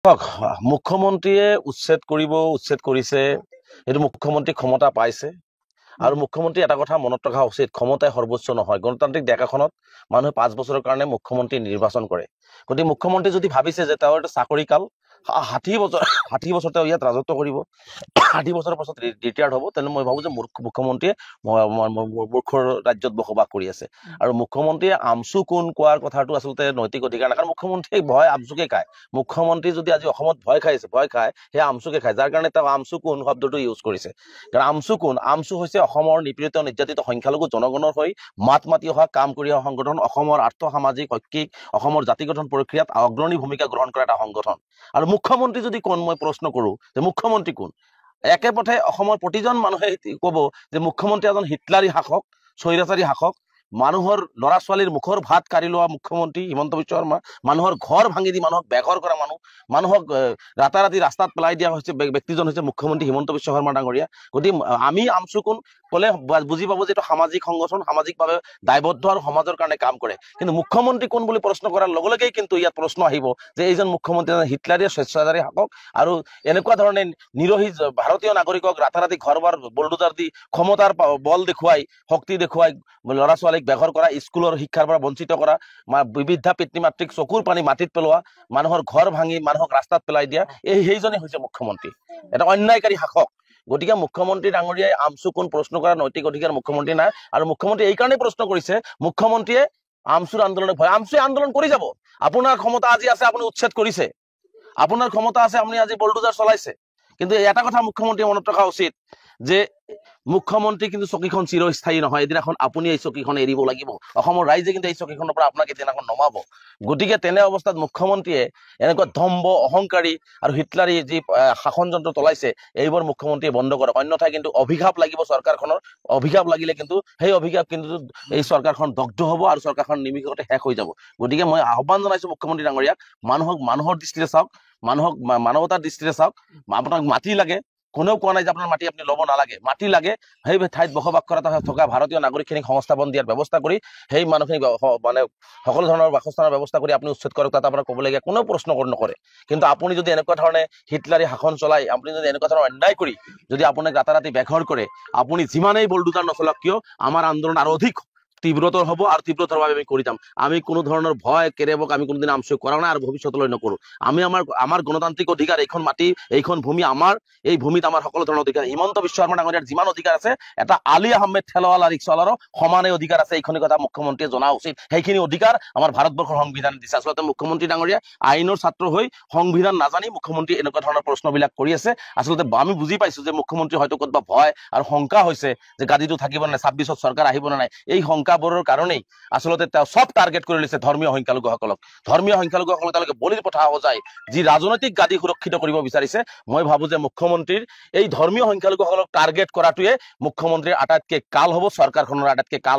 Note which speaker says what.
Speaker 1: মুখ্যমন্ত্ৰীয়ে উচ্ছেদ কৰিছে এইটো মুখ্যমন্ত্ৰী ক্ষমতা পাইছে আৰু মুখ্যমন্ত্ৰী এটা কথা মনত ৰখা উচিত ক্ষমতাই সৰ্বোচ্চ নহয় গণতান্ত্ৰিক দেশ এখনত মানুহে 5 বছৰৰ কাৰণে মুখ্যমন্ত্ৰী নিৰ্বাচন কৰে গতিকে মুখ্যমন্ত্ৰী যদি ভাবিছে যে তেওঁৰ এটা চাকৰি কাল 60 বছৰ তেওঁ ইয়াত ৰাজত্ব কৰিব 60 বছৰৰ পাছত ৰিটায়াৰ্ড হ'ব তেনে মই ভাবো যে মুখ্যমন্ত্ৰীয়ে মূৰ্খৰ ৰাজ্যত বসবাস কৰি আছে আৰু মুখ্যমন্ত্ৰীয়ে আমচু কোন কোৱাৰ কথাটো আচলতে নৈতিক অধিকাৰ নাই কাৰণ মুখ্যমন্ত্ৰীয়ে ভয় আমচুকে খায় মুখ্যমন্ত্ৰী যদি আজি অসমত ভয় খায় সেই আমচুকে খায় যাৰ কাৰণে তেওঁ আমচু কোন শব্দটো ইউজ কৰিছে কাৰণ আমচু হৈছে অসমৰ নিপীড়িত নিৰ্যাতিত সংখ্যালঘু জনগণৰ হৈ মাত মাতি অহা কাম কৰি অহা সংগঠন অসমৰ আৰ্থ সামাজিক ঐক্যিক অসমৰ জাতি গঠন প্ৰক্ৰিয়াত অগ্ৰণী ভূমিকা গ্ৰহণ কৰা এটা সংগঠন আৰু মুখ্যমন্ত্ৰী যদি কোন মই প্ৰশ্ন কৰো যে মুখ্যমন্ত্ৰী কোন একেপথে অসমৰ প্ৰতিজন মানুহে ক'ব যে মুখ্যমন্ত্ৰী এজন হিটলাৰী শাসক স্বৈৰাচাৰী শাসক মানুহৰ ল'ৰা ছোৱালীৰ মুখৰ ভাত কাঢ়ি লোৱা মুখ্যমন্ত্ৰী হিমন্ত বিশ্ব শৰ্মা মানুহৰ ঘৰ ভাঙি দি মানুহক বেঘৰ কৰা মানুহক ৰাতাৰাতি ৰাস্তাত পেলাই দিয়া হৈছে ব্যক্তিজন হৈছে মুখ্যমন্ত্ৰী হিমন্ত বিশ্ব শৰ্মা ডাঙৰীয়া গতিকে আমি আমচু কোন ক'লে বুজি পাব যে এইটো সামাজিক সংগঠন সামাজিকভাৱে দায়বদ্ধ আৰু সমাজৰ কাৰণে কাম কৰে কিন্তু মুখ্যমন্ত্ৰী কোন বুলি প্ৰশ্ন কৰাৰ লগে লগেই কিন্তু ইয়াত প্ৰশ্ন আহিব যে এইজন মুখ্যমন্ত্ৰী হিটলাৰী স্বেচ্ছাচাৰী শাসক আৰু এনেকুৱা ধৰণে নিৰহী ভাৰতীয় নাগৰিকক ৰাতাৰাতি ঘৰ-বাৰ বুলডোজাৰ দি ক্ষমতাৰ বল দেখুৱাই শক্তি দেখুৱাই ল'ৰা ছোৱালীক বেঘৰ কৰা স্কুলৰ শিক্ষাৰ পৰা বঞ্চিত কৰা বিবিধা পিতৃ মাতৃক চকুৰ পানী মাটিত পেলোৱা মানুহৰ ঘৰ ভাঙি মানুহক ৰাস্তাত পেলাই দিয়া সেইজনে হৈছে মুখ্যমন্ত্ৰী এটা অন্যায়কাৰী শাসক গতিকে মুখ্যমন্ত্ৰী ডাঙৰীয়াই আমচু কোন প্ৰশ্ন কৰাৰ নৈতিক অধিকাৰ মুখ্যমন্ত্ৰী নাই আৰু মুখ্যমন্ত্ৰী এই কাৰণেই প্ৰশ্ন কৰিছে মুখ্যমন্ত্ৰীয়ে আমচুৰ আন্দোলনৰ ভয় আমচুৱে আন্দোলন কৰি যাব আপোনাৰ ক্ষমতা আজি আছে আপুনি উচ্ছেদ কৰিছে আপোনাৰ ক্ষমতা আছে আপুনি আজি বুলডোজাৰ চলাইছে কিন্তু এটা কথা মুখ্যমন্ত্ৰীয়ে মনত ৰখা উচিত যে মুখ্যমন্ত্ৰী কিন্তু চকীখন চিৰস্থায়ী নহয় এদিনাখন আপুনি এই চকীখন এৰিব লাগিব অসমৰ ৰাইজে কিন্তু এই চকীখনৰ পৰা আপোনাক এদিনাখন নমাব গতিকে তেনে অৱস্থাত মুখ্যমন্ত্ৰীয়ে এনেকুৱা দম্ভ অহংকাৰী আৰু হিটলাৰী যি শাসন যন্ত্ৰ চলাইছে এইবোৰ মুখ্যমন্ত্ৰীয়ে বন্ধ কৰক অন্যথা কিন্তু অভিশাপ লাগিব চৰকাৰখনৰ অভিশাপ লাগিলে কিন্তু সেই অভিশাপ কিন্তু এই চৰকাৰখন দগ্ধ হ'ব আৰু চৰকাৰখন নিমিষতে শেষ হৈ যাব গতিকে মই আহ্বান জনাইছো মুখ্যমন্ত্ৰী ডাঙৰীয়াক মানুহৰ দৃষ্টিৰে চাওক মানৱতাৰ দৃষ্টিৰে চাওক আপোনাক মাটি লাগে কোনেও কোৱা নাই যে আপোনাৰ মাটি আপুনি ল'ব নালাগে মাটি লাগে সেই ঠাইত বসবাস কৰা থকা ভাৰতীয় নাগৰিকখিনিক সংস্থাপন দিয়াৰ ব্যৱস্থা কৰি সেই মানুহখিনিক মানে সকলো ধৰণৰ বাসস্থানৰ ব্যৱস্থা কৰি আপুনি উচ্ছেদ কৰক তাত আপোনাৰ ক'বলগীয়া কোনেও প্ৰশ্ন নকৰে কিন্তু আপুনি যদি এনেকুৱা ধৰণে হিটলাৰী শাসন চলাই আপুনি যদি এনেকুৱা ধৰণৰ অন্যায় কৰি যদি আপোনাক ৰাতাৰাতি বেঘৰ কৰে আপুনি যিমানেই বুলডোজাৰ নচলাওক কিয় আমাৰ আন্দোলন আৰু অধিক তীব্ৰতৰ হ'ব আৰু তীব্ৰতৰ ভাৱে আমি কৰি যাম আমি কোনো ধৰণৰ ভয় কেৰেবক আমি কোনোদিন আমচু কৰা নাই আৰু ভৱিষ্যতলৈ নকৰো আমি আমাৰ গণতান্ত্ৰিক অধিকাৰ এইখন মাটি এইখন ভূমি আমাৰ এই ভূমিত আমাৰ সকলো ধৰণৰ অধিকাৰ হিমন্ত বিশ্ব শৰ্মা ডাঙৰীয়াৰ যিমান অধিকাৰ আছে এটা আলী আহমেদ ঠেলাৱালা ৰিক্সাৱালাৰো সমানে অধিকাৰ আছে এইখিনি কথা মুখ্যমন্ত্ৰীয়ে জনা উচিত সেইখিনি অধিকাৰ আমাৰ ভাৰতবৰ্ষৰ সংবিধানে দিছে আচলতে মুখ্যমন্ত্ৰী ডাঙৰীয়া আইনৰ ছাত্ৰ হৈ সংবিধান নাজানি মুখ্যমন্ত্ৰী এনেকুৱা ধৰণৰ প্ৰশ্নবিলাক কৰি আছে আচলতে আমি বুজি পাইছো যে মুখ্যমন্ত্ৰী হয়তো ক'ৰবাত ভয় আৰু শংকা হৈছে যে গাদীটো থাকিব নাই 26ত চৰকাৰ আহিব নাই এই শংকাবোৰৰ কাৰণেই আচলতে তেওঁ সব টাৰ্গেট কৰি লৈছে ধৰ্মীয় সংখ্যালঘুসকলক তেওঁলোকে বলিৰ পঠাব যায় যি ৰাজনৈতিক গাদী সুৰক্ষিত কৰিব বিচাৰিছে মই ভাবো যে মুখ্যমন্ত্ৰীৰ এই ধৰ্মীয় সংখ্যালঘুসকলক টাৰ্গেট কৰাটোৱে মুখ্যমন্ত্ৰীৰ আটাইতকৈ কাল হ'ব চৰকাৰখনৰ আটাইতকৈ কাল হ'ব